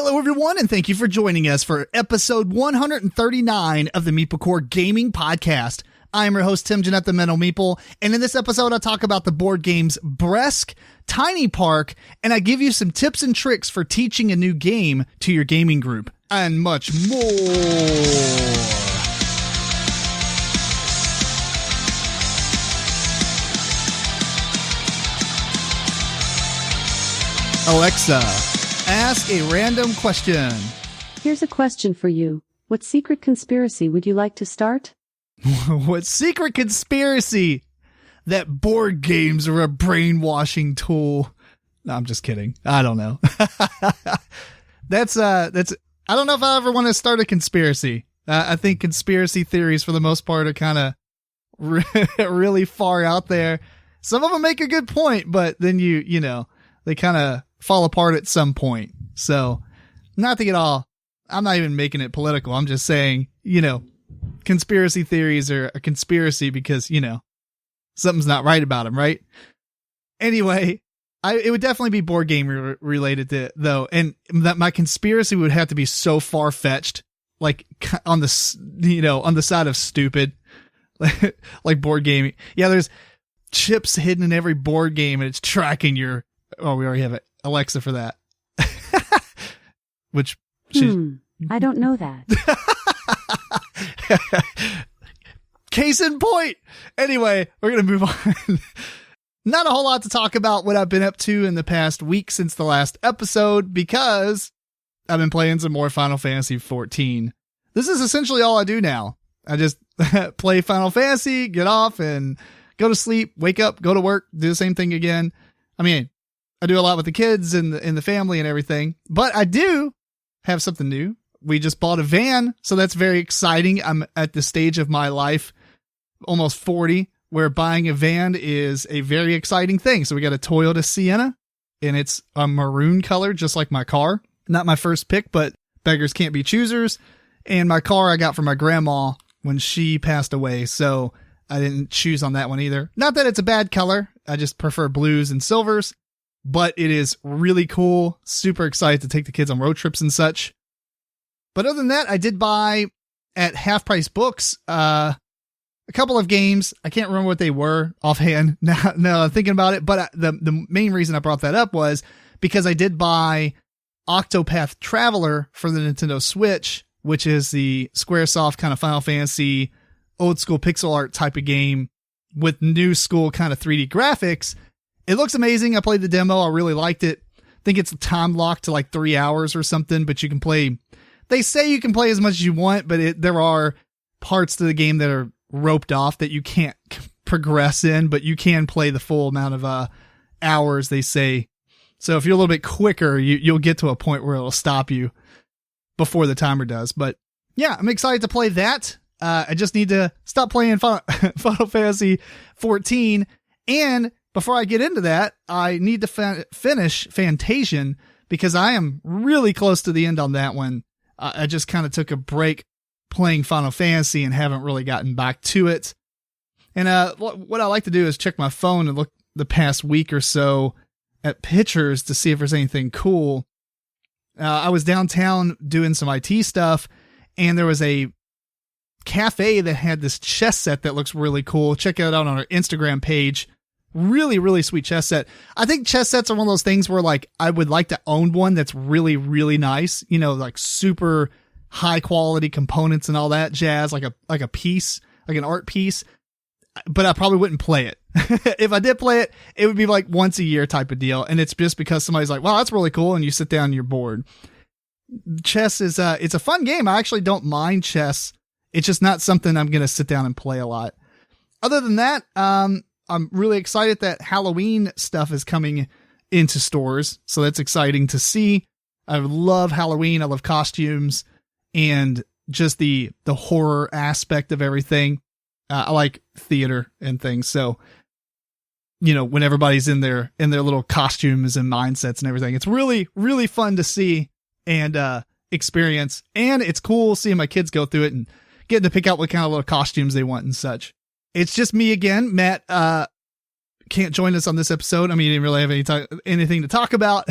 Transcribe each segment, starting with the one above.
Hello, everyone, and thank you for joining us for episode 139 of the MeepleCore Gaming Podcast. I am your host, Tim Jennette, the Mental Meeple, and in this episode, I talk about the board games Bresk, Tiny Park, and I give you some tips and tricks for teaching a new game to your gaming group, and much more. Alexa, ask a random question. Here's a question for you. What secret conspiracy would you like to start? What secret conspiracy? That board games are a brainwashing tool. No, I'm just kidding. I don't know. That's I don't know if I ever want to start a conspiracy. I think conspiracy theories for the most part are kind of really far out there. Some of them make a good point, but then you know, they kind of fall apart at some point. So not to get all, I'm not even making it political. I'm just saying, you know, conspiracy theories are a conspiracy because, you know, something's not right about them, right? Anyway, it would definitely be board game related to though. And that my conspiracy would have to be so far fetched, like on the, you know, on the side of stupid, like board gaming. Yeah. There's chips hidden in every board game and it's tracking your, oh, we already have it. Alexa for that. Which I don't know that. Case in point. Anyway, we're going to move on. Not a whole lot to talk about what I've been up to in the past week since the last episode because I've been playing some more Final Fantasy 14. This is essentially all I do now. I just play Final Fantasy, get off and go to sleep, wake up, go to work, do the same thing again. I mean, I do a lot with the kids and the family and everything, but I do have something new. We just bought a van, so that's very exciting. I'm at the stage of my life, almost 40, where buying a van is a very exciting thing. So we got a Toyota Sienna, and it's a maroon color, just like my car. Not my first pick, but beggars can't be choosers. And my car I got from my grandma when she passed away, so I didn't choose on that one either. Not that it's a bad color. I just prefer blues and silvers. But it is really cool. Super excited to take the kids on road trips and such. But other than that, I did buy at Half Price Books a couple of games. I can't remember what they were offhand now I'm thinking about it. But the main reason I brought that up was because I did buy Octopath Traveler for the Nintendo Switch, which is the Squaresoft kind of Final Fantasy old school pixel art type of game with new school kind of 3D graphics. It looks amazing. I played the demo. I really liked it. I think it's time locked to like 3 hours or something, but you can play. They say you can play as much as you want, but there are parts to the game that are roped off that you can't progress in, but you can play the full amount of hours, they say. So if you're a little bit quicker, you'll get to a point where it'll stop you before the timer does. But yeah, I'm excited to play that. I just need to stop playing Final Fantasy 14. And before I get into that, I need to finish Fantasian because I am really close to the end on that one. I just kind of took a break playing Final Fantasy and haven't really gotten back to it. And what I like to do is check my phone and look the past week or so at pictures to see if there's anything cool. I was downtown doing some IT stuff, and there was a cafe that had this chess set that looks really cool. Check it out on our Instagram page. Really, really sweet chess set. I think chess sets are one of those things where like I would like to own one that's really, really nice, you know, like super high quality components and all that jazz, like a piece, like an art piece, but I probably wouldn't play it. If I did play it, it would be like once a year type of deal. And it's just because somebody's like, wow, that's really cool. And you sit down and you're bored. Chess is it's a fun game. I actually don't mind chess. It's just not something I'm going to sit down and play a lot. Other than that, I'm really excited that Halloween stuff is coming into stores. So that's exciting to see. I love Halloween. I love costumes and just the horror aspect of everything. I like theater and things. So, you know, when everybody's in their little costumes and mindsets and everything, it's really, really fun to see and experience. And it's cool seeing my kids go through it and getting to pick out what kind of little costumes they want and such. It's just me again, Matt, can't join us on this episode. I mean, he didn't really have anything to talk about.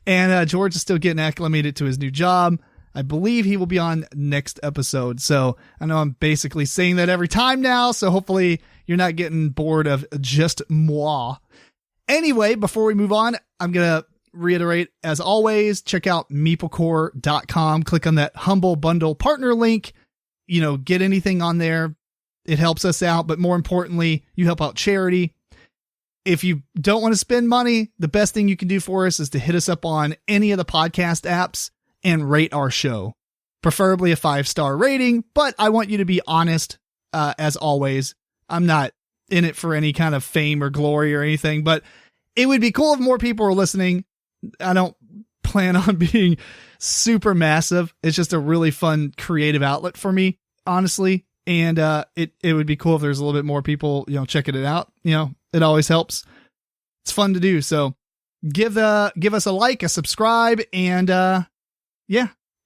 And George is still getting acclimated to his new job. I believe he will be on next episode. So I know I'm basically saying that every time now. So hopefully you're not getting bored of just moi. Anyway, before we move on, I'm going to reiterate, as always, check out MeepleCore.com. Click on that Humble Bundle partner link. Get anything on there. It helps us out, but more importantly, you help out charity. If you don't want to spend money, the best thing you can do for us is to hit us up on any of the podcast apps and rate our show. Preferably a 5-star rating, but I want you to be honest, as always. I'm not in it for any kind of fame or glory or anything, but it would be cool if more people were listening. I don't plan on being super massive. It's just a really fun creative outlet for me, honestly. And it would be cool if there's a little bit more people, checking it out. It always helps. It's fun to do. So give us a like, a subscribe, and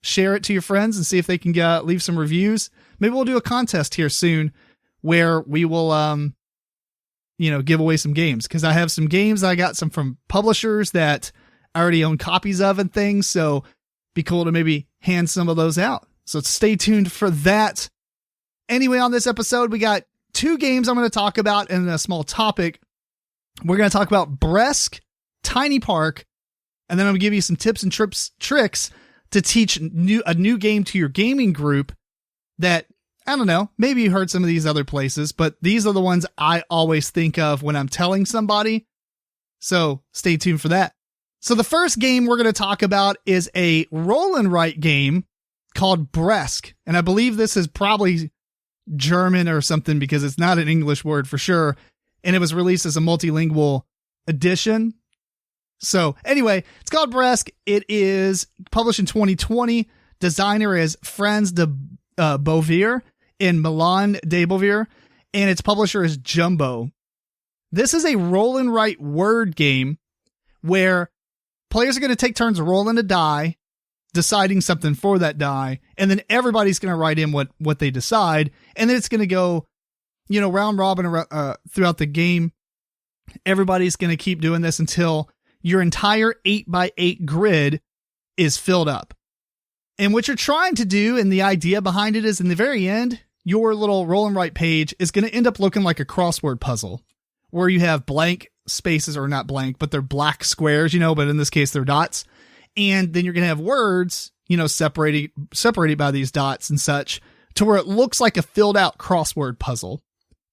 share it to your friends and see if they can leave some reviews. Maybe we'll do a contest here soon where we will give away some games, because I have some games. I got some from publishers that I already own copies of and things. So be cool to maybe hand some of those out. So stay tuned for that. Anyway, on this episode, we got 2 games I'm going to talk about and a small topic. We're going to talk about Bresk, Tiny Park, and then I'm going to give you some tips and tricks to teach a new game to your gaming group that, I don't know, maybe you heard some of these other places, but these are the ones I always think of when I'm telling somebody. So stay tuned for that. So the first game we're going to talk about is a roll and write game called Bresk. And I believe this is probably German or something, because it's not an English word for sure. And it was released as a multilingual edition. So anyway, it's called Bresk. It is published in 2020. Designer is Franz de Beauvier in Milan de Beauvier, and its publisher is Jumbo. This is a roll and write word game where players are going to take turns rolling a die, deciding something for that die, and then everybody's going to write in what they decide, and then it's going to go, round robin throughout the game. Everybody's going to keep doing this until your entire 8x8 grid is filled up. And what you're trying to do, and the idea behind it, is in the very end, your little roll and write page is going to end up looking like a crossword puzzle, where you have blank spaces, or not blank, but they're black squares, but in this case they're dots. And then you're going to have words, separated by these dots and such, to where it looks like a filled out crossword puzzle.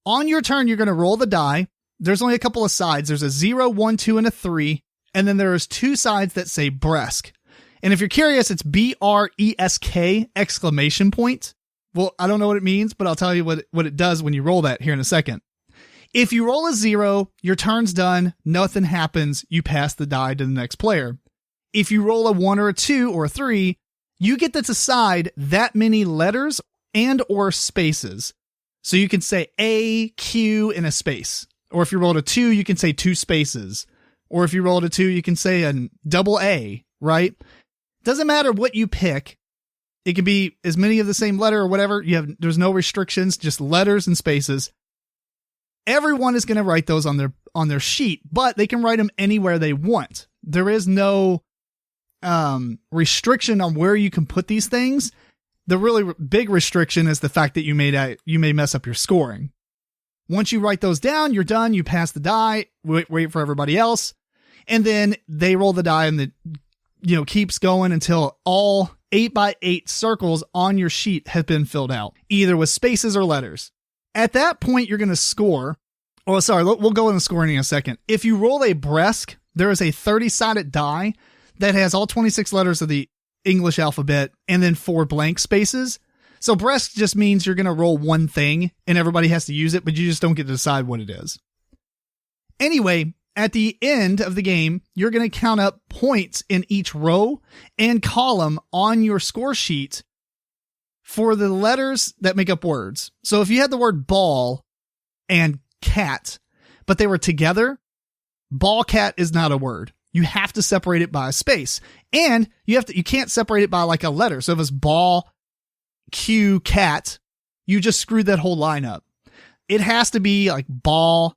On your turn, you're going to roll the die. There's only a couple of sides. There's a 0, 1, 2, and a 3. And then there's 2 sides that say Bresk. And if you're curious, it's BRESK exclamation point. Well, I don't know what it means, but I'll tell you what it does when you roll that here in a second. If you roll a 0, your turn's done. Nothing happens. You pass the die to the next player. If you roll a 1 or a 2 or a 3, you get to decide that many letters and or spaces. So you can say A, Q, and a space. Or if you rolled a 2, you can say 2 spaces. Or if you rolled a 2, you can say a double A, right? Doesn't matter what you pick. It can be as many of the same letter or whatever. There's no restrictions, just letters and spaces. Everyone is going to write those on their sheet, but they can write them anywhere they want. There is no restriction on where you can put these things. The really big restriction is the fact that you may mess up your scoring. Once you write those down, you're done. You pass the die, wait for everybody else, and then they roll the die, and it keeps going until all 8x8 circles on your sheet have been filled out, either with spaces or letters. At that point, you're going to score. Oh, sorry, we'll go into scoring in a second. If you roll a Bresk, there is a 30-sided die that has all 26 letters of the English alphabet and then 4 blank spaces. So Bresk just means you're going to roll one thing and everybody has to use it, but you just don't get to decide what it is. Anyway, at the end of the game, you're going to count up points in each row and column on your score sheet for the letters that make up words. So if you had the word ball and cat, but they were together, ball cat is not a word. You have to separate it by a space, and you can't separate it by like a letter. So if it's ball, Q, cat, you just screwed that whole line up. It has to be like ball,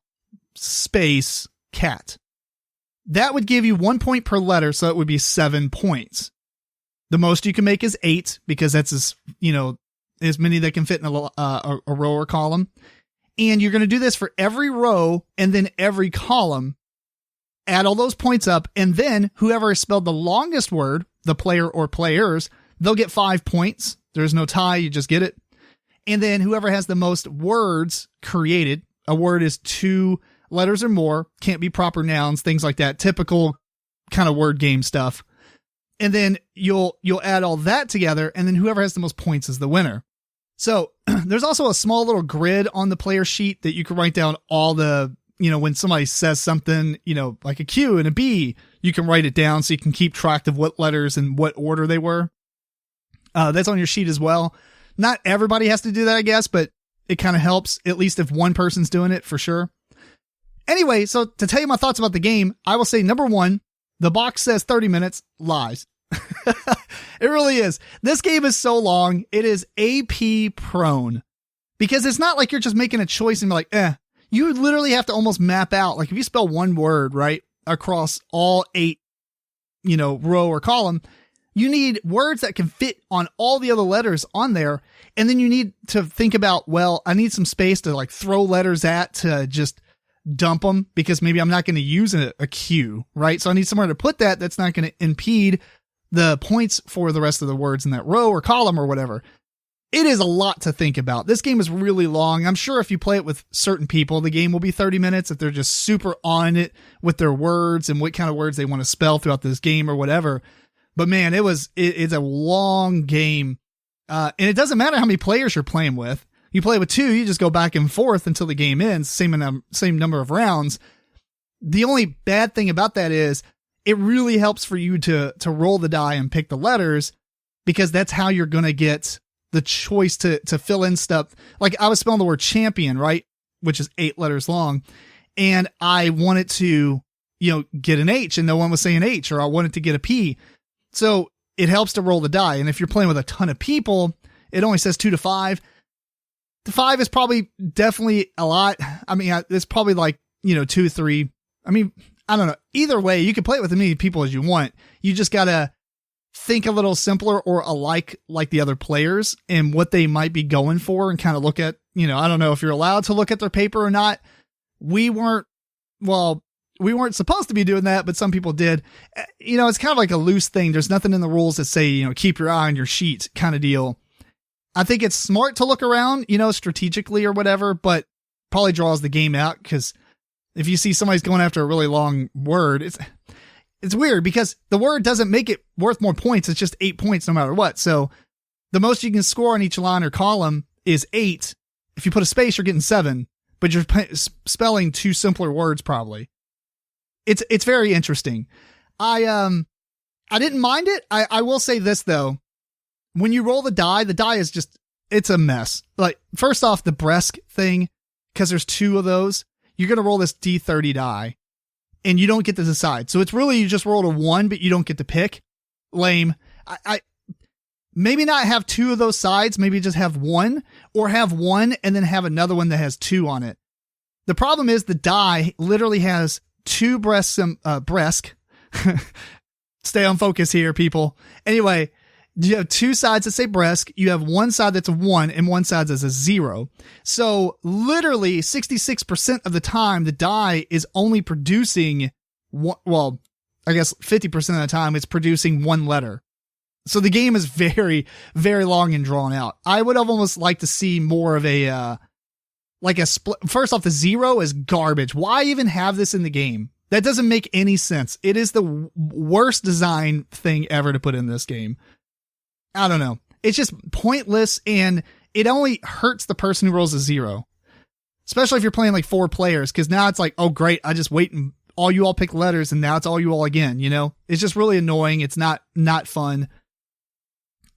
space cat. That would give you 1 point per letter, so it would be 7 points. The most you can make is 8 because that's as many that can fit in a row or column. And you're going to do this for every row and then every column. Add all those points up, and then whoever has spelled the longest word, the player or players, they'll get 5 points. There's no tie, you just get it. And then whoever has the most words created, a word is 2 letters or more, can't be proper nouns, things like that, typical kind of word game stuff. And then you'll add all that together, and then whoever has the most points is the winner. So there's also a small little grid on the player sheet that you can write down all the, when somebody says something, like a Q and a B, you can write it down so you can keep track of what letters and what order they were. That's on your sheet as well. Not everybody has to do that, I guess, but it kind of helps, at least if one person's doing it for sure. Anyway, so to tell you my thoughts about the game, I will say number 1, the box says 30 minutes, lies. It really is. This game is so long. It is AP prone because it's not like you're just making a choice and be like, you literally have to almost map out. Like if you spell one word, right, across all 8, row or column, you need words that can fit on all the other letters on there. And then you need to think about, well, I need some space to like throw letters at to just dump them because maybe I'm not going to use a Q, right? So I need somewhere to put that that's not going to impede the points for the rest of the words in that row or column or whatever. It is a lot to think about. This game is really long. I'm sure if you play it with certain people, the game will be 30 minutes if they're just super on it with their words and what kind of words they want to spell throughout this game or whatever. But man, it's a long game. And it doesn't matter how many players you're playing with. You play with 2, you just go back and forth until the game ends, same number of rounds. The only bad thing about that is it really helps for you to roll the die and pick the letters because that's how you're going to get the choice to fill in stuff. Like I was spelling the word champion, right? Which is 8 letters long. And I wanted to, get an H and no one was saying H, or I wanted to get a P. So it helps to roll the die. And if you're playing with a ton of people, it only says 2 to 5. The 5 is probably definitely a lot. I mean, it's probably like, 2, 3. I mean, I don't know. Either way, you can play it with as many people as you want. You just got to think a little simpler or alike like the other players and what they might be going for and kind of look at, I don't know if you're allowed to look at their paper or not. We weren't supposed to be doing that, but some people did. It's kind of like a loose thing. There's nothing in the rules that say, keep your eye on your sheet kind of deal. I think it's smart to look around, strategically or whatever, but probably draws the game out because if you see somebody's going after a really long word, it's weird because the word doesn't make it worth more points. It's just 8 points no matter what. So the most you can score on each line or column is 8. If you put a space, you're getting 7, but you're spelling 2 simpler words probably. It's very interesting. I didn't mind it. I will say this though. When you roll the die is just, it's a mess. Like first off, the Bresk thing, because there's 2 of those, you're going to roll this D30 die and you don't get to decide. So it's really, you just rolled a 1, but you don't get to pick. Lame. I maybe not have 2 of those sides. Maybe just have 1 or have 1 and then have another one that has 2 on it. The problem is the die literally has 2 Bresk. Stay on focus here, people. Anyway, you have 2 sides that say Bresk. You have 1 side that's a 1 and 1 side that's a 0. So literally 66% of the time, the die is only producing well, I guess 50% of the time it's producing 1 letter. So the game is very, very long and drawn out. I would have almost liked to see more of a, like a split. First off, the 0 is garbage. Why even have this in the game? That doesn't make any sense. It is the worst design thing ever to put in this game. I don't know. It's just pointless and it only hurts the person who rolls a 0. Especially if you're playing like 4 players, because now it's like, oh great, I just wait and all you all pick letters and now it's all you all again, It's just really annoying. It's not fun.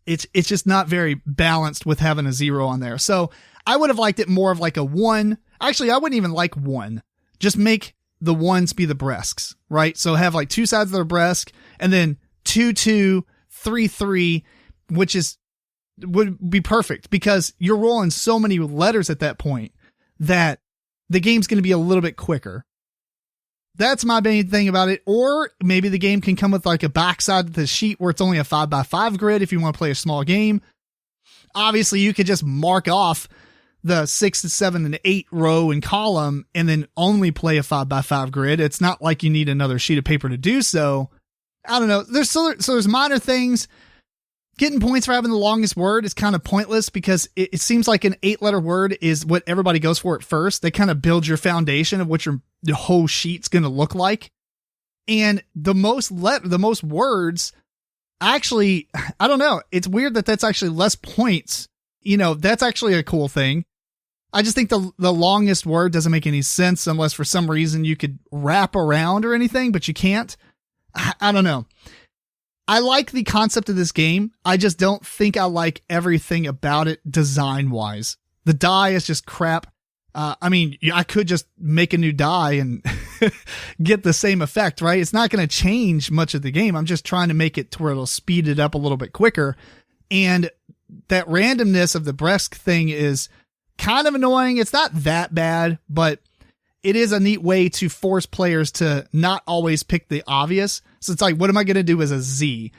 It's just not very balanced with having a 0 on there. So I would have liked it more of like a 1. Actually, I wouldn't even like 1. Just make the 1s be the Bresks, right? So have like 2 sides of their Bresk and then 2, 2, 3, 3, which would be perfect because you're rolling so many letters at that point that the game's going to be a little bit quicker. That's my main thing about it. Or maybe the game can come with like a backside of the sheet where it's only a 5x5 grid if you want to play a small game. Obviously, you could just mark off the 6 to 7 and 8 row and column and then only play a 5x5 grid. It's not like you need another sheet of paper to do so. I don't know. There's minor things. Getting points for having the longest word is kind of pointless because it seems like an 8-letter word is what everybody goes for at first. They kind of build your foundation of what your whole sheet's going to look like. And the most words, actually, I don't know. It's weird that that's actually less points. That's actually a cool thing. I just think the longest word doesn't make any sense unless for some reason you could wrap around or anything, but you can't. I don't know. I like the concept of this game. I just don't think I like everything about it design-wise. The die is just crap. I could just make a new die and get the same effect, right? It's not going to change much of the game. I'm just trying to make it to where it'll speed it up a little bit quicker. And that randomness of the Bresk thing is kind of annoying. It's not that bad, but it is a neat way to force players to not always pick the obvious. So it's like, what am I going to do as a Z?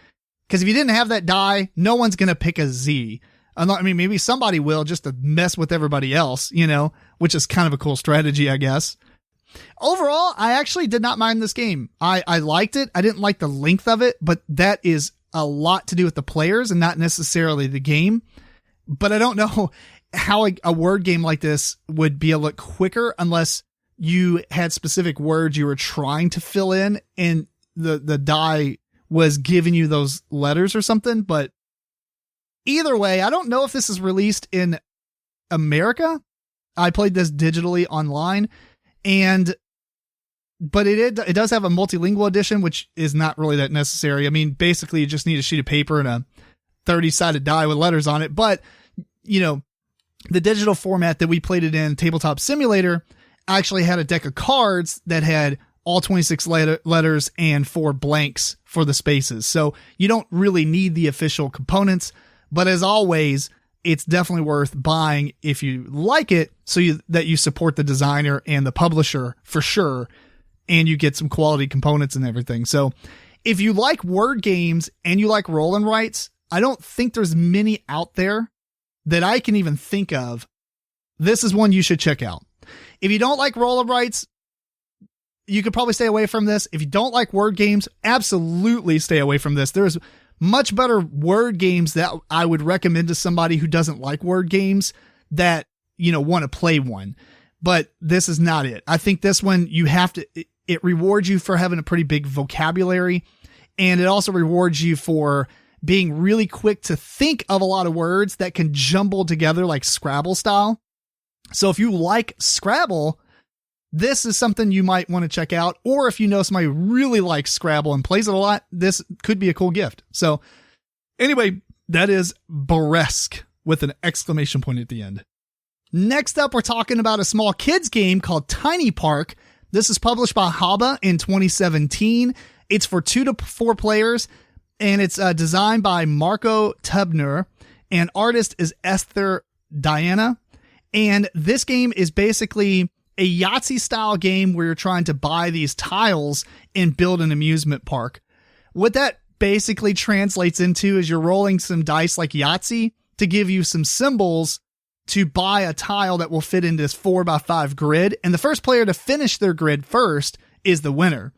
Because if you didn't have that die, no one's going to pick a Z. Maybe somebody will just to mess with everybody else, which is kind of a cool strategy, I guess. Overall, I actually did not mind this game. I liked it. I didn't like the length of it, but that is a lot to do with the players and not necessarily the game. But I don't know how a word game like this would be a lot quicker unless you had specific words you were trying to fill in and the die was giving you those letters or something. But either way, I don't know if this is released in America. I played this digitally online but it does have a multilingual edition, which is not really that necessary. Basically you just need a sheet of paper and a 30-sided die with letters on it. But, the digital format that we played it in, Tabletop Simulator, actually had a deck of cards that had all 26 letters and 4 blanks for the spaces. So you don't really need the official components, but as always, it's definitely worth buying if you like it so that you support the designer and the publisher for sure. And you get some quality components and everything. So if you like word games and you like roll and writes, I don't think there's many out there that I can even think of. This is one you should check out. If you don't like roll and writes, you could probably stay away from this. If you don't like word games, absolutely stay away from this. There's much better word games that I would recommend to somebody who doesn't like word games that, want to play one. But this is not it. I think this one it rewards you for having a pretty big vocabulary, and it also rewards you for being really quick to think of a lot of words that can jumble together like Scrabble style. So if you like Scrabble, this is something you might want to check out. Or if you know somebody who really likes Scrabble and plays it a lot, this could be a cool gift. So anyway, that is Bresk with an exclamation point at the end. Next up, we're talking about a small kids game called Tiny Park. This is published by HABA in 2017. It's for 2 to 4 players, and it's designed by Marco Tebner, and artist is Esther Diana. And this game is basically a Yahtzee style game where you're trying to buy these tiles and build an amusement park. What that basically translates into is you're rolling some dice like Yahtzee to give you some symbols to buy a tile that will fit in this 4x5 grid. And the first player to finish their grid first is the winner.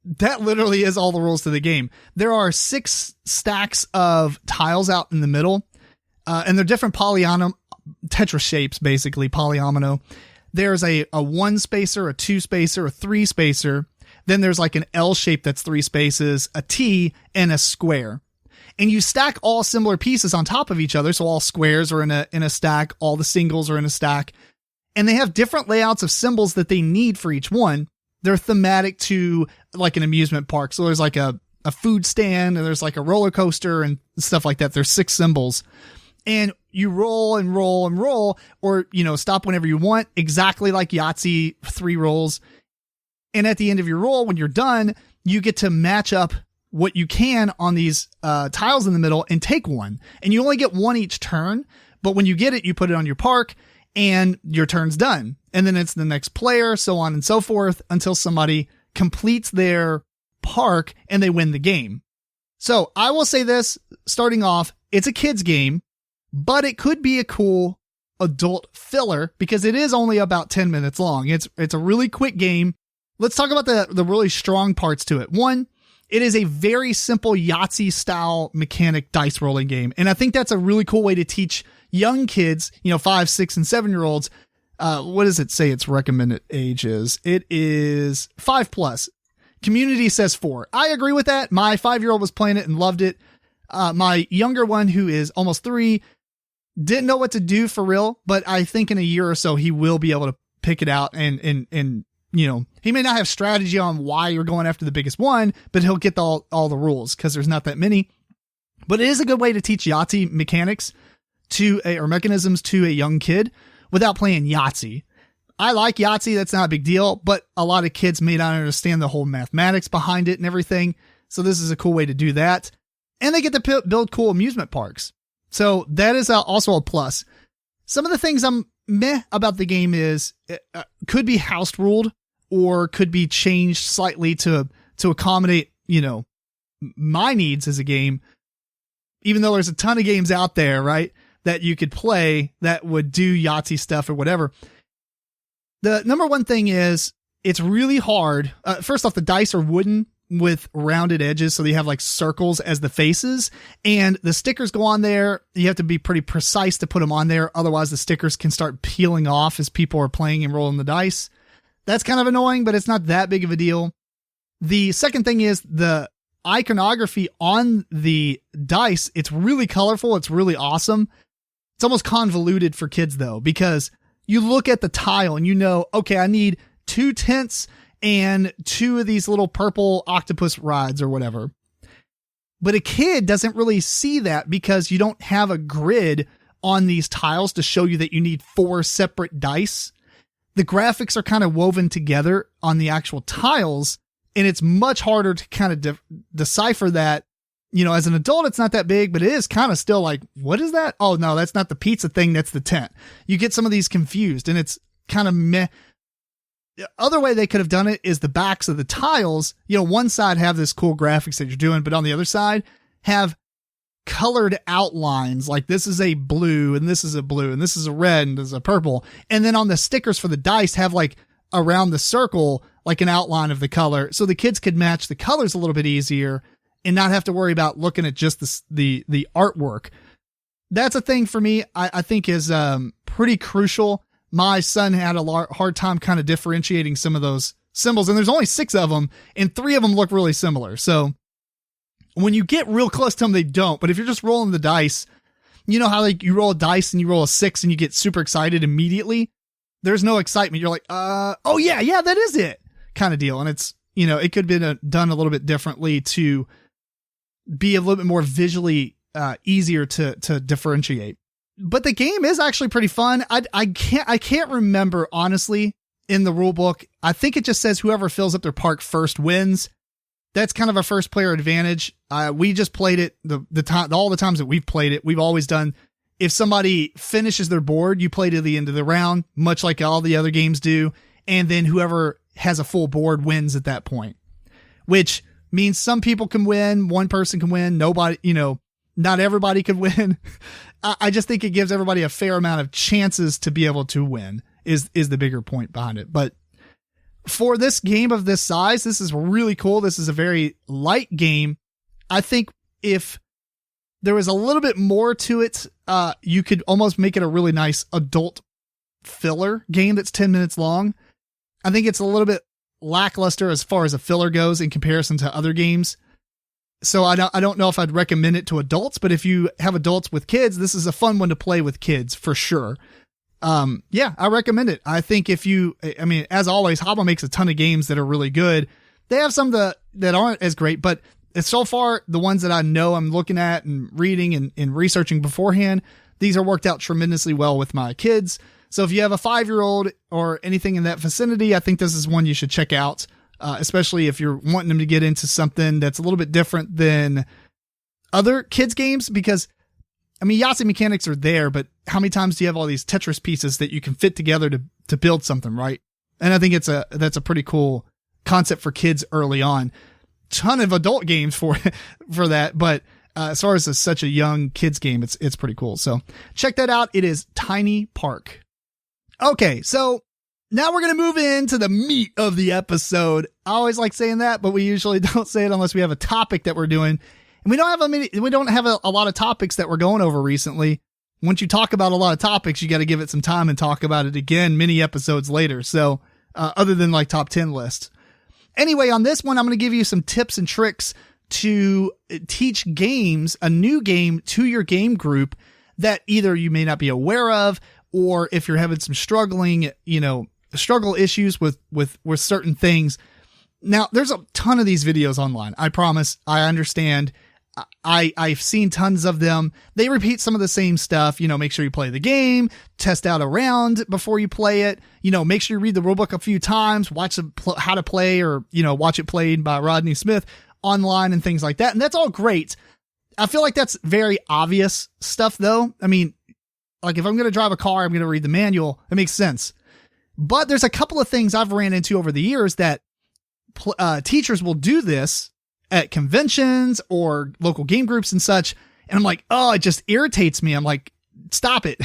That literally is all the rules to the game. There are 6 stacks of tiles out in the middle, and they're different tetra shapes, basically, polyomino. There's a 1 spacer, a 2 spacer, a 3 spacer. Then there's like an L shape that's 3 spaces, a T, and a square. And you stack all similar pieces on top of each other. So all squares are in a stack, all the singles are in a stack. And they have different layouts of symbols that they need for each one. They're thematic to like an amusement park. So there's like a food stand, and there's like a roller coaster and stuff like that. There's 6 symbols. And you roll and roll and roll, or, stop whenever you want, exactly like Yahtzee, 3 rolls. And at the end of your roll, when you're done, you get to match up what you can on these tiles in the middle and take one. And you only get 1 each turn, but when you get it, you put it on your park and your turn's done. And then it's the next player, so on and so forth, until somebody completes their park and they win the game. So I will say this, starting off, it's a kid's game, but it could be a cool adult filler because it is only about 10 minutes long. It's a really quick game. Let's talk about the really strong parts to it. One, it is a very simple Yahtzee style mechanic dice rolling game. And I think that's a really cool way to teach young kids, 5, 6, and 7-year-olds. What does it say its recommended age is? It is 5+. Community says 4. I agree with that. My 5-year-old was playing it and loved it. My younger one, who is almost 3, didn't know what to do for real, but I think in a year or so, he will be able to pick it out and he may not have strategy on why you're going after the biggest one, but he'll get all the rules because there's not that many. But it is a good way to teach Yahtzee mechanics or mechanisms to a young kid without playing Yahtzee. I like Yahtzee. That's not a big deal, but a lot of kids may not understand the whole mathematics behind it and everything. So this is a cool way to do that. And they get to build cool amusement parks. So that is also a plus. Some of the things I'm meh about the game is could be house ruled or could be changed slightly to accommodate, my needs as a game. Even though there's a ton of games out there, right, that you could play that would do Yahtzee stuff or whatever. The number one thing is it's really hard. First off, the dice are wooden with rounded edges. So they have like circles as the faces and the stickers go on there. You have to be pretty precise to put them on there. Otherwise the stickers can start peeling off as people are playing and rolling the dice. That's kind of annoying, but it's not that big of a deal. The second thing is the iconography on the dice. It's really colorful. It's really awesome. It's almost convoluted for kids though, because you look at the tile and okay, I need 2 tents and 2 of these little purple octopus rides or whatever. But a kid doesn't really see that because you don't have a grid on these tiles to show you that you need 4 separate dice. The graphics are kind of woven together on the actual tiles, and it's much harder to kind of decipher that. As an adult, it's not that big, but it is kind of still like, what is that? Oh, no, that's not the pizza thing. That's the tent. You get some of these confused, and it's kind of meh. The other way they could have done it is the backs of the tiles. One side have this cool graphics that you're doing, but on the other side have colored outlines. Like this is a blue and this is a blue and this is a red and this is a purple. And then on the stickers for the dice have like around the circle, like an outline of the color. So the kids could match the colors a little bit easier and not have to worry about looking at just the artwork. That's a thing for me. I think is pretty crucial. My son had a hard time kind of differentiating some of those symbols, and there's only 6 of them, and 3 of them look really similar. So when you get real close to them, they don't. But if you're just rolling the dice, you know how like you roll a dice and you roll a 6 and you get super excited immediately? There's no excitement. You're like, oh yeah, that is it kind of deal. And it's, it could have been done a little bit differently to be a little bit more visually easier to differentiate. But the game is actually pretty fun. I can't remember honestly in the rule book. I think it just says whoever fills up their park first wins. That's kind of a first player advantage. We just played it all the times that we've played it. We've always done, if somebody finishes their board, you play to the end of the round, much like all the other games do. And then whoever has a full board wins at that point, which means some people can win. One person can win. Nobody, not everybody could win. I just think it gives everybody a fair amount of chances to be able to win is the bigger point behind it. But for this game of this size, this is really cool. This is a very light game. I think if there was a little bit more to it, you could almost make it a really nice adult filler game that's 10 minutes long. I think it's a little bit lackluster as far as a filler goes in comparison to other games. So I don't know if I'd recommend it to adults, but if you have adults with kids, this is a fun one to play with kids for sure. Yeah, I recommend it. I think as always, HABA makes a ton of games that are really good. They have some that aren't as great, but so far the ones that I know I'm looking at and reading and researching beforehand, these are worked out tremendously well with my kids. So if you have a 5-year-old or anything in that vicinity, I think this is one you should check out. Especially if you're wanting them to get into something that's a little bit different than other kids games, because Yahtzee mechanics are there, but how many times do you have all these Tetris pieces that you can fit together to build something, right? And I think that's a pretty cool concept for kids early on. Ton of adult games for that, but as far as such a young kids game, it's pretty cool. So check that out. It is Tiny Park. Okay, so now we're going to move into the meat of the episode. I always like saying that, but we usually don't say it unless we have a topic that we're doing. And we don't have a lot of topics that we're going over recently. Once you talk about a lot of topics, you got to give it some time and talk about it again many episodes later. So other than like top 10 lists. Anyway, on this one, I'm going to give you some tips and tricks to teach a new game to your game group that either you may not be aware of, or if you're having some struggle issues with certain things. Now, there's a ton of these videos online. I promise. I understand. I've seen tons of them. They repeat some of the same stuff. Make sure you play the game, test out a round before you play it. Make sure you read the rulebook a few times, watch how to play, or, watch it played by Rodney Smith online and things like that. And that's all great. I feel like that's very obvious stuff though. I mean, like if I'm going to drive a car, I'm going to read the manual. It makes sense. But there's a couple of things I've ran into over the years that teachers will do this at conventions or local game groups and such. And I'm like, oh, it just irritates me. I'm like, stop it.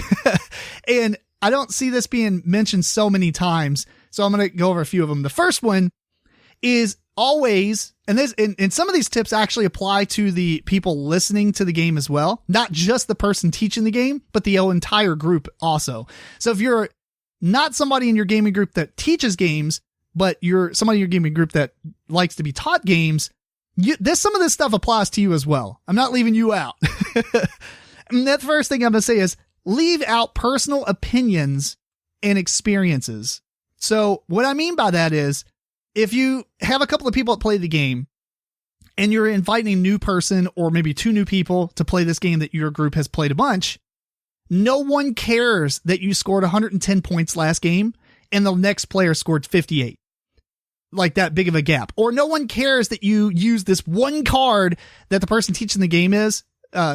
And I don't see this being mentioned so many times. So I'm going to go over a few of them. The first one is always, and some of these tips actually apply to the people listening to the game as well. Not just the person teaching the game, but the entire group also. So if you're not somebody in your gaming group that teaches games, but you're somebody in your gaming group that likes to be taught games, some of this stuff applies to you as well. I'm not leaving you out. And that first thing I'm going to say is leave out personal opinions and experiences. So what I mean by that is if you have a couple of people that play the game and you're inviting a new person or maybe two new people to play this game that your group has played a bunch, no one cares that you scored 110 points last game and the next player scored 58. Like that big of a gap. Or no one cares that you use this one card that the person teaching the game is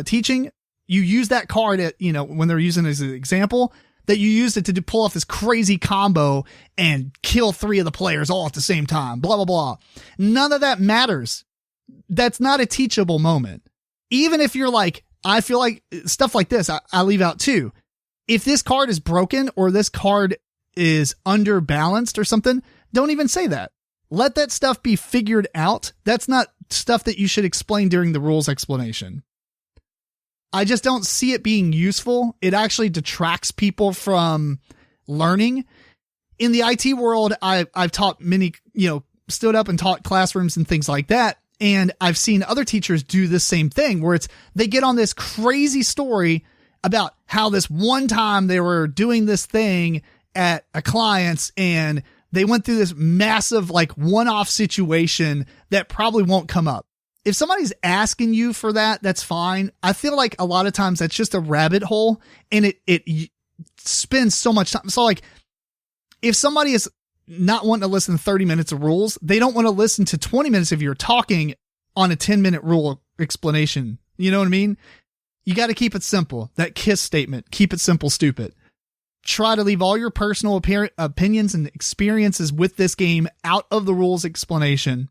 teaching. You use that card at, when they're using it as an example, that you used it to pull off this crazy combo and kill 3 of the players all at the same time, blah, blah, blah. None of that matters. That's not a teachable moment. Even if you're like, I feel like stuff like this, I leave out too. If this card is broken or this card is underbalanced or something, don't even say that. Let that stuff be figured out. That's not stuff that you should explain during the rules explanation. I just don't see it being useful. It actually detracts people from learning. In the IT world, I've taught many, stood up and taught classrooms and things like that. And I've seen other teachers do the same thing where they get on this crazy story about how this one time they were doing this thing at a client's and they went through this massive one-off situation that probably won't come up. If somebody's asking you for that, that's fine. I feel like a lot of times that's just a rabbit hole and it spends so much time. So if somebody is not wanting to listen to 30 minutes of rules, they don't want to listen to 20 minutes if you're talking on a 10-minute rule explanation. You know what I mean? You got to keep it simple. That KISS statement, keep it simple, stupid. Try to leave all your personal opinions and experiences with this game out of the rules explanation.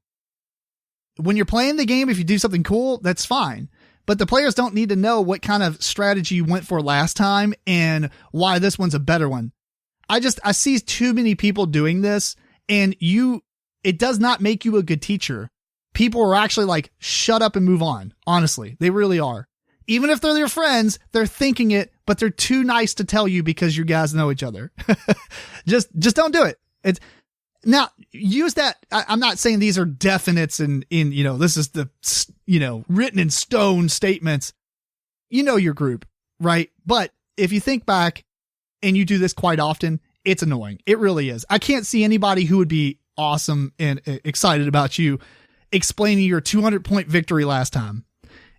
When you're playing the game, if you do something cool, that's fine. But the players don't need to know what kind of strategy you went for last time and why this one's a better one. I see too many people doing this, and it does not make you a good teacher. People are actually shut up and move on. Honestly, they really are. Even if they're your friends, they're thinking it, but they're too nice to tell you because you guys know each other. Just don't do it. Now use that. I'm not saying these are definites and this is the, written in stone statements. Your group, right? But if you think back and you do this quite often, it's annoying. It really is. I can't see anybody who would be awesome and excited about you explaining your 200-point victory last time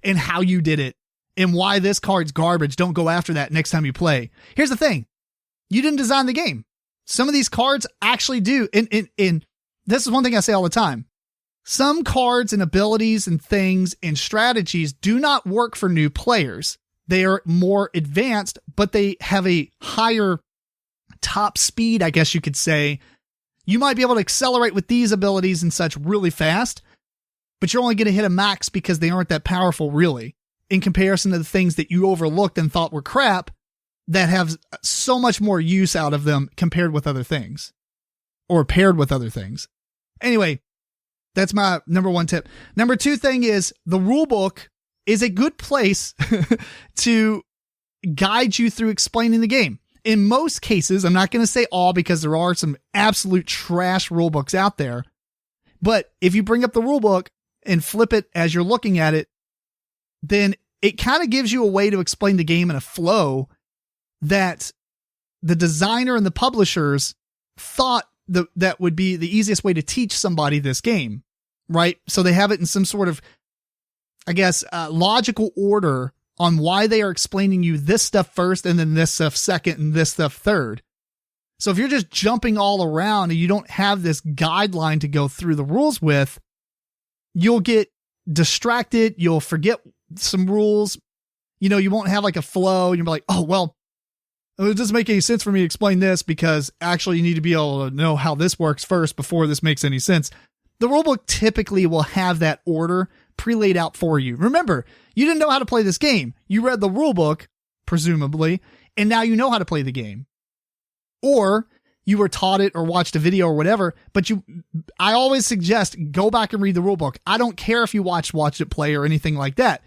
and how you did it and why this card's garbage. Don't go after that next time you play. Here's the thing. You didn't design the game. Some of these cards actually do. And this is one thing I say all the time. Some cards and abilities and things and strategies do not work for new players. They are more advanced, but they have a higher top speed, I guess you could say. You might be able to accelerate with these abilities and such really fast, but you're only going to hit a max because they aren't that powerful really, in comparison to the things that you overlooked and thought were crap that have so much more use out of them compared with other things or paired with other things. Anyway, that's my number one tip. Number two thing is the rule book is a good place to guide you through explaining the game. In most cases, I'm not going to say all because there are some absolute trash rule books out there. But if you bring up the rule book and flip it as you're looking at it, then it kind of gives you a way to explain the game in a flow that the designer and the publishers thought that would be the easiest way to teach somebody this game, right? So they have it in some sort of, I guess, logical order on why they are explaining you this stuff first and then this stuff second and this stuff third. So if you're just jumping all around and you don't have this guideline to go through the rules with, you'll get distracted. You'll forget some rules. You know, you won't have like a flow. You'll be like, oh, well, it doesn't make any sense for me to explain this because actually you need to be able to know how this works first before this makes any sense. The rulebook typically will have that order pre-laid out for you. Remember, you didn't know how to play this game. You read the rulebook, presumably, and now you know how to play the game. Or you were taught it or watched a video or whatever, but I always suggest go back and read the rulebook. I don't care if you watched it play or anything like that.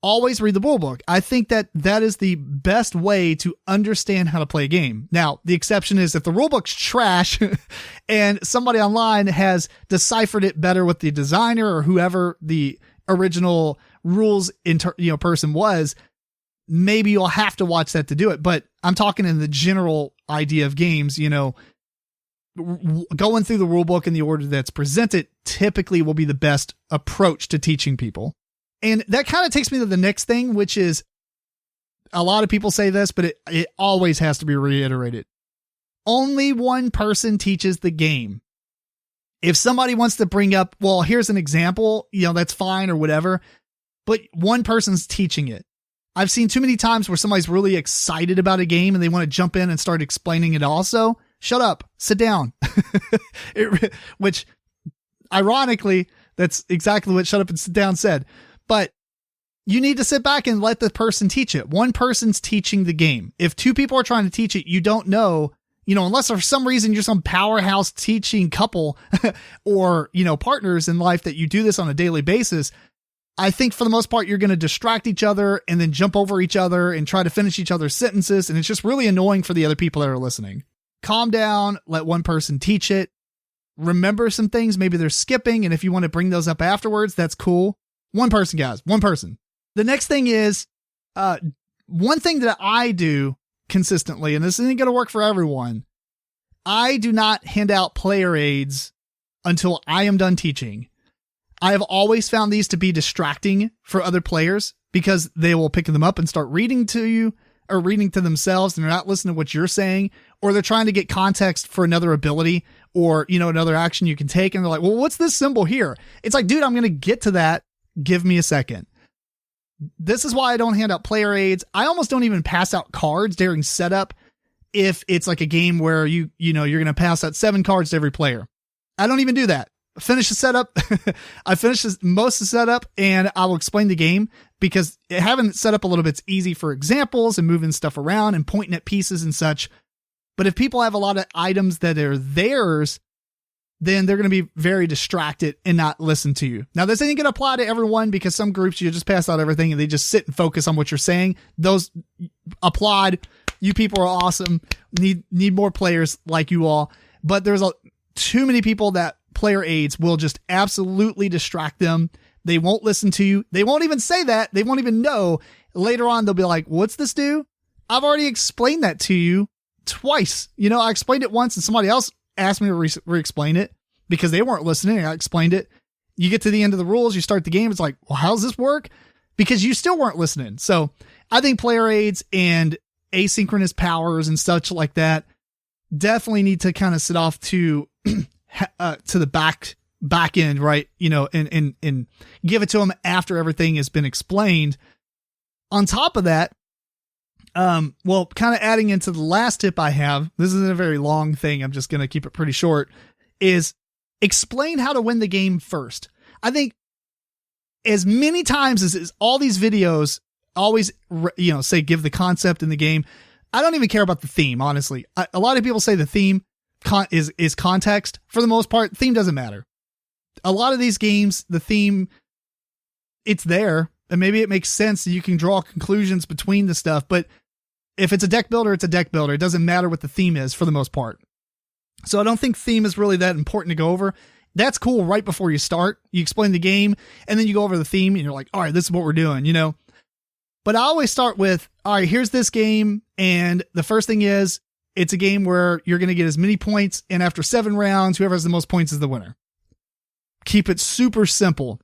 Always read the rulebook. I think that is the best way to understand how to play a game. Now, the exception is if the rulebook's trash and somebody online has deciphered it better with the designer or whoever the original rules person was, maybe you'll have to watch that to do it. But I'm talking in the general idea of games, going through the rulebook in the order that's presented typically will be the best approach to teaching people. And that kind of takes me to the next thing, which is a lot of people say this, but it always has to be reiterated. Only one person teaches the game. If somebody wants to bring up, well, here's an example, that's fine or whatever, but one person's teaching it. I've seen too many times where somebody's really excited about a game and they want to jump in and start explaining it also. Shut up, sit down. Which ironically, that's exactly what shut up and sit down said. But you need to sit back and let the person teach it. One person's teaching the game. If two people are trying to teach it, you don't know, unless for some reason you're some powerhouse teaching couple or, partners in life that you do this on a daily basis. I think for the most part, you're going to distract each other and then jump over each other and try to finish each other's sentences. And it's just really annoying for the other people that are listening. Calm down. Let one person teach it. Remember some things. Maybe they're skipping. And if you want to bring those up afterwards, that's cool. One person, guys, one person. The next thing is, one thing that I do consistently, and this isn't going to work for everyone. I do not hand out player aids until I am done teaching. I have always found these to be distracting for other players because they will pick them up and start reading to you or reading to themselves and they're not listening to what you're saying, or they're trying to get context for another ability or, another action you can take. And they're like, well, what's this symbol here? It's like, dude, I'm going to get to that. Give me a second. This is why I don't hand out player aids. I almost don't even pass out cards during setup if it's like a game where you're going to pass out 7 cards to every player. I don't even do that. Finish the setup. I finish most of the setup and I will explain the game because having it set up a little bit's easy for examples and moving stuff around and pointing at pieces and such. But if people have a lot of items that are theirs, then they're going to be very distracted and not listen to you. Now, this ain't going to apply to everyone because some groups you just pass out everything and they just sit and focus on what you're saying. Those applaud. You people are awesome. Need more players like you all. But there's too many people that player aids will just absolutely distract them. They won't listen to you. They won't even say that. They won't even know. Later on, they'll be like, what's this do? I've already explained that to you twice. I explained it once and somebody else asked me to re-explain it because they weren't listening. I explained it. You get to the end of the rules, you start the game. It's like, well, how does this work? Because you still weren't listening. So I think player aids and asynchronous powers and such like that definitely need to kind of sit off to the back end, right? And give it to them after everything has been explained. On top of that, Well, kind of adding into the last tip I have, this isn't a very long thing, I'm just going to keep it pretty short, is explain how to win the game first. I think as many times as all these videos always, say give the concept in the game, I don't even care about the theme, honestly. A lot of people say the theme is context. For the most part, theme doesn't matter. A lot of these games, the theme, it's there, and maybe it makes sense. You can draw conclusions between the stuff, but if it's a deck builder, it's a deck builder. It doesn't matter what the theme is for the most part. So I don't think theme is really that important to go over. That's cool right before you start. You explain the game, and then you go over the theme, and you're like, all right, this is what we're doing, But I always start with, all right, here's this game, and the first thing is, it's a game where you're going to get as many points, and after 7 rounds, whoever has the most points is the winner. Keep it super simple.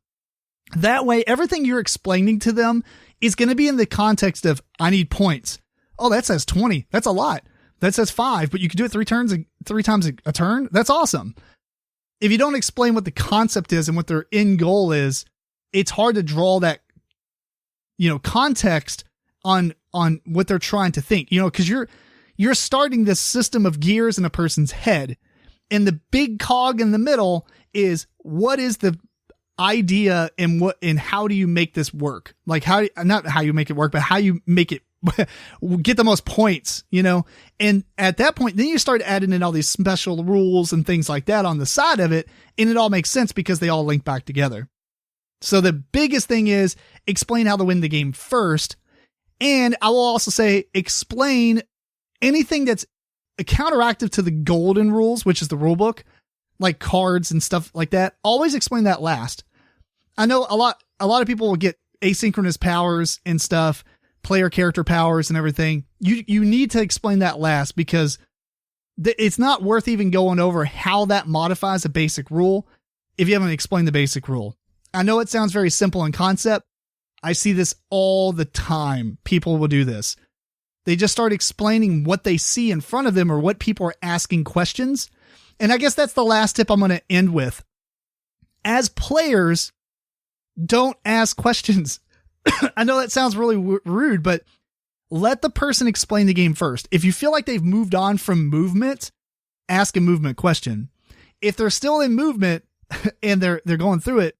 That way, everything you're explaining to them is going to be in the context of, I need points. Oh, that says 20. That's a lot. That says 5, but you can do it 3 times a turn. That's awesome. If you don't explain what the concept is and what their end goal is, it's hard to draw that, context on what they're trying to think, because you're starting this system of gears in a person's head, and the big cog in the middle is what is the idea and how do you make this work? Like not how you make it work, but how you make it get the most points, and at that point, then you start adding in all these special rules and things like that on the side of it. And it all makes sense because they all link back together. So the biggest thing is explain how to win the game first. And I will also say, explain anything that's counteractive to the golden rules, which is the rule book, like cards and stuff like that. Always explain that last. I know a lot of people will get asynchronous powers and stuff, player character powers and everything. You need to explain that last because it's not worth even going over how that modifies a basic rule if you haven't explained the basic rule. I know it sounds very simple in concept. I see this all the time. People will do this. They just start explaining what they see in front of them or what people are asking questions. And I guess that's the last tip I'm going to end with. As players, don't ask questions. I know that sounds really rude, but let the person explain the game first. If you feel like they've moved on from movement, ask a movement question. If they're still in movement and they're going through it,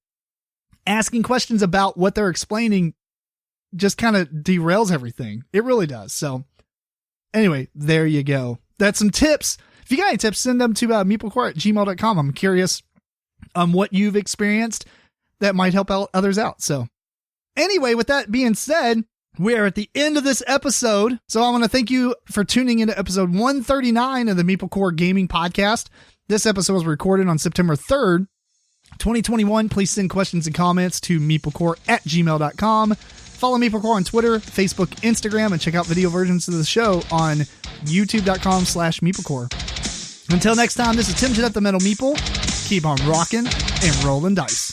asking questions about what they're explaining just kind of derails everything. It really does. So anyway, there you go. That's some tips. If you got any tips, send them to MeepleCore@gmail.com. I'm curious what you've experienced that might help others out. So anyway, with that being said, we are at the end of this episode. So I want to thank you for tuning into episode 139 of the MeepleCore Gaming Podcast. This episode was recorded on September 3rd, 2021. Please send questions and comments to MeepleCore@gmail.com. Follow MeepleCore on Twitter, Facebook, Instagram, and check out video versions of the show on youtube.com/MeepleCore. Until next time, this is Tim Jennette, the Metal Meeple. Keep on rocking and rolling dice.